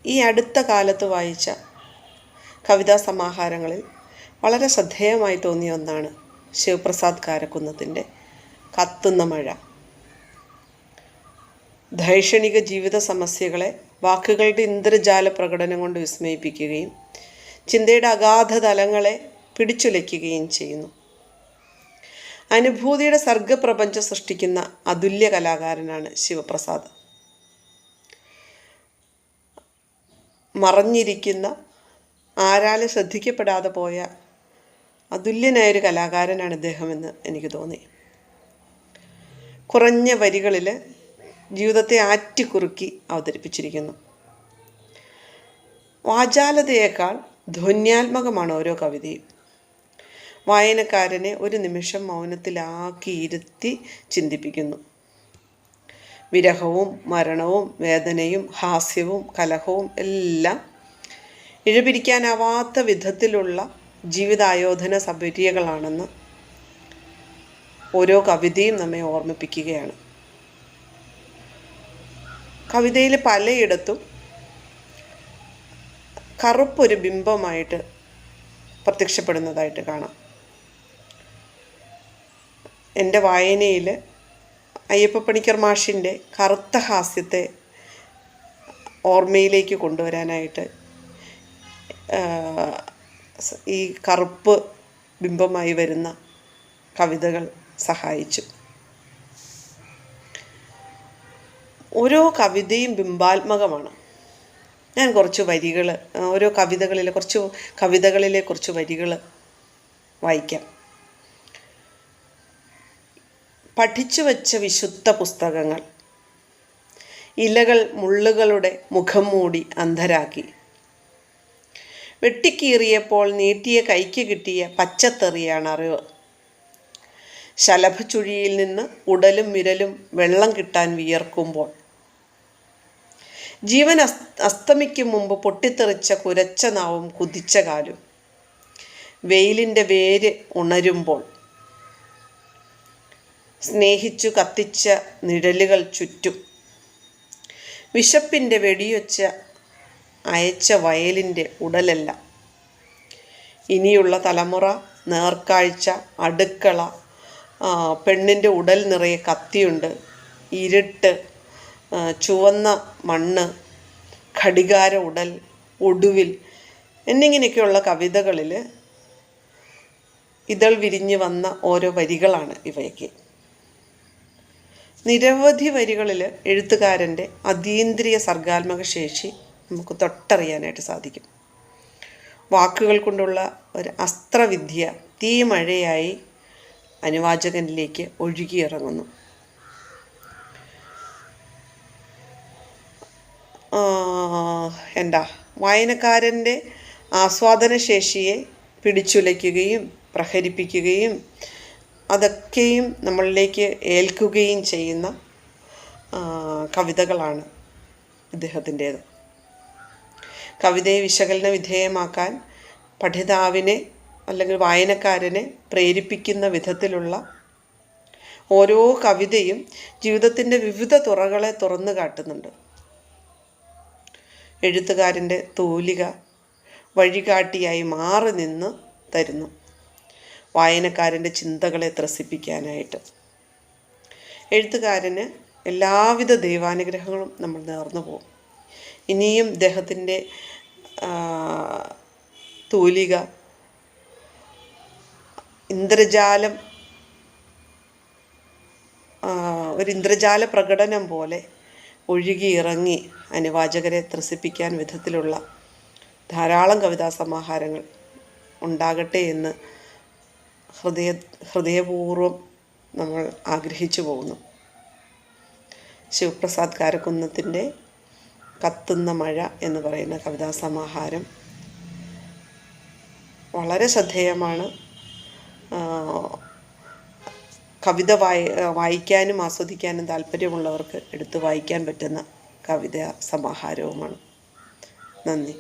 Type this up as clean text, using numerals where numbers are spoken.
ഈ അടുത്ത കാലത്ത് വായിച്ച കവിതാ സമാഹാരങ്ങളിൽ വളരെ ശ്രദ്ധേയമായി തോന്നിയ ഒന്നാണ് ശിവപ്രസാദ് കാരക്കുന്നത്തിൻ്റെ കത്തുന്ന മഴ. ധൈഷണിക ജീവിത സമസ്യകളെ വാക്കുകളുടെ ഇന്ദ്രജാല പ്രകടനം കൊണ്ട് വിസ്മയിപ്പിക്കുകയും ചിന്തയുടെ അഗാധ തലങ്ങളെ പിടിച്ചുലയ്ക്കുകയും ചെയ്യുന്നു. അനുഭൂതിയുടെ സർഗപ്രപഞ്ചം സൃഷ്ടിക്കുന്ന അതുല്യ കലാകാരനാണ് ശിവപ്രസാദ്. മറഞ്ഞിരിക്കുന്ന, ആരാലും ശ്രദ്ധിക്കപ്പെടാതെ പോയ അതുല്യനായൊരു കലാകാരനാണ് ഇദ്ദേഹമെന്ന് എനിക്ക് തോന്നി. കുറഞ്ഞ വരികളിൽ ജീവിതത്തെ ആറ്റിക്കുറുക്കി അവതരിപ്പിച്ചിരിക്കുന്നു. വാചാലതയേക്കാൾ ധ്വന്യാത്മകമാണ് ഓരോ കവിതയും. വായനക്കാരനെ ഒരു നിമിഷം മൗനത്തിലാക്കി ഇരുത്തി ചിന്തിപ്പിക്കുന്നു. വിരഹവും മരണവും വേദനയും ഹാസ്യവും കലഹവും എല്ലാം ഇഴപിരിക്കാനാവാത്ത വിധത്തിലുള്ള ജീവിതായോധന സബര്യകളാണെന്ന് ഓരോ കവിതയും നമ്മെ ഓർമ്മിപ്പിക്കുകയാണ്. കവിതയിൽ പലയിടത്തും കറുപ്പൊരു ബിംബമായിട്ട് പ്രത്യക്ഷപ്പെടുന്നതായിട്ട് കാണാം. എൻ്റെ വായനയിൽ അയ്യപ്പ പണിക്കർ മാഷിൻ്റെ കറുത്ത ഹാസ്യത്തെ ഓർമ്മയിലേക്ക് കൊണ്ടുവരാനായിട്ട് ഈ കറുപ്പ് ബിംബമായി വരുന്ന കവിതകൾ സഹായിച്ചു. ഓരോ കവിതയും ബിംബാത്മകമാണ്. ഞാൻ കുറച്ച് വരികൾ, ഓരോ കവിതകളിലെ കുറച്ച് വരികൾ വായിക്കാം. പഠിച്ചു വച്ച വിശുദ്ധ പുസ്തകങ്ങൾ ഇലകൾ മുള്ളുകളുടെ മുഖം മൂടി അന്ധരാക്കി. വെട്ടിക്കീറിയപ്പോൾ നീട്ടിയ കൈക്ക് കിട്ടിയ പച്ചത്തെറിയാണ് അറിവ്. ശലഭച്ചുഴിയിൽ നിന്ന് ഉടലും വിരലും വെള്ളം കിട്ടാൻ വിയർക്കുമ്പോൾ, ജീവൻ അസ്തമിക്കും മുമ്പ് പൊട്ടിത്തെറിച്ച കുരച്ച നാവും കുതിച്ച കാലും, വെയിലിൻ്റെ വേര് ഉണരുമ്പോൾ, സ്നേഹിച്ചു കത്തിച്ച നിഴലുകൾ ചുറ്റും, വിശപ്പിൻ്റെ വെടിയൊച്ച അയച്ച വയലിൻ്റെ ഉടലല്ല, ഇനിയുള്ള തലമുറ, നേർക്കാഴ്ച, അടുക്കള, പെണ്ണിൻ്റെ ഉടൽ നിറയെ കത്തിയുണ്ട്, ഇരുട്ട്, ചുവന്ന മണ്ണ്, ഘടികാര ഉടൽ, ഒടുവിൽ എന്നിങ്ങനെയൊക്കെയുള്ള കവിതകളിൽ ഇതൾ വിരിഞ്ഞ് വന്ന ഓരോ വരികളാണ് ഇവയൊക്കെ. നിരവധി വരികളിൽ എഴുത്തുകാരൻ്റെ അതീന്ദ്രിയ സർഗാത്മക ശേഷി നമുക്ക് തൊട്ടറിയാനായിട്ട് സാധിക്കും. വാക്കുകൾ കൊണ്ടുള്ള ഒരു അസ്ത്രവിദ്യ തീമഴയായി അനുവാചകനിലേക്ക് ഒഴുകിയിറങ്ങുന്നു. വായനക്കാരൻ്റെ ആസ്വാദനശേഷിയെ പിടിച്ചുലയ്ക്കുകയും പ്രഹരിപ്പിക്കുകയും അതൊക്കെയും നമ്മളിലേക്ക് ഏൽക്കുകയും ചെയ്യുന്ന കവിതകളാണ് ഇദ്ദേഹത്തിൻ്റേത്. കവിതയെ വിശകലന വിധേയമാക്കാൻ പഠിതാവിനെ അല്ലെങ്കിൽ വായനക്കാരനെ പ്രേരിപ്പിക്കുന്ന വിധത്തിലുള്ള ഓരോ കവിതയും ജീവിതത്തിൻ്റെ വിവിധ തുറകളെ തുറന്നു കാട്ടുന്നുണ്ട്. എഴുത്തുകാരൻ്റെ തൂലിക വഴികാട്ടിയായി മാറി നിന്ന് തരുന്നു വായനക്കാരൻ്റെ ചിന്തകളെ ത്രസിപ്പിക്കാനായിട്ട്. എഴുത്തുകാരന് എല്ലാവിധ ദൈവാനുഗ്രഹങ്ങളും നമ്മൾ നേർന്നു പോകും. ഇനിയും ഇദ്ദേഹത്തിൻ്റെ തൂലിക ഒരു ഇന്ദ്രജാല പ്രകടനം പോലെ ഒഴുകിയിറങ്ങി അനുവാചകരെ ത്രസിപ്പിക്കാൻ വിധത്തിലുള്ള ധാരാളം കവിതാ സമാഹാരങ്ങൾ ഉണ്ടാകട്ടെ എന്ന് ഹൃദയപൂർവ്വം നമ്മൾ ആഗ്രഹിച്ചു പോകുന്നു. ശിവപ്രസാദ് കാരക്കുന്നത്തിൻ്റെ കത്തുന്ന മഴ എന്ന് പറയുന്ന കവിതാ സമാഹാരം വളരെ ശ്രദ്ധേയമാണ്. കവിത വായിക്കാനും ആസ്വദിക്കാനും താല്പര്യമുള്ളവർക്ക് എടുത്ത് വായിക്കാൻ പറ്റുന്ന കവിതാ സമാഹാരവുമാണ്. നന്ദി.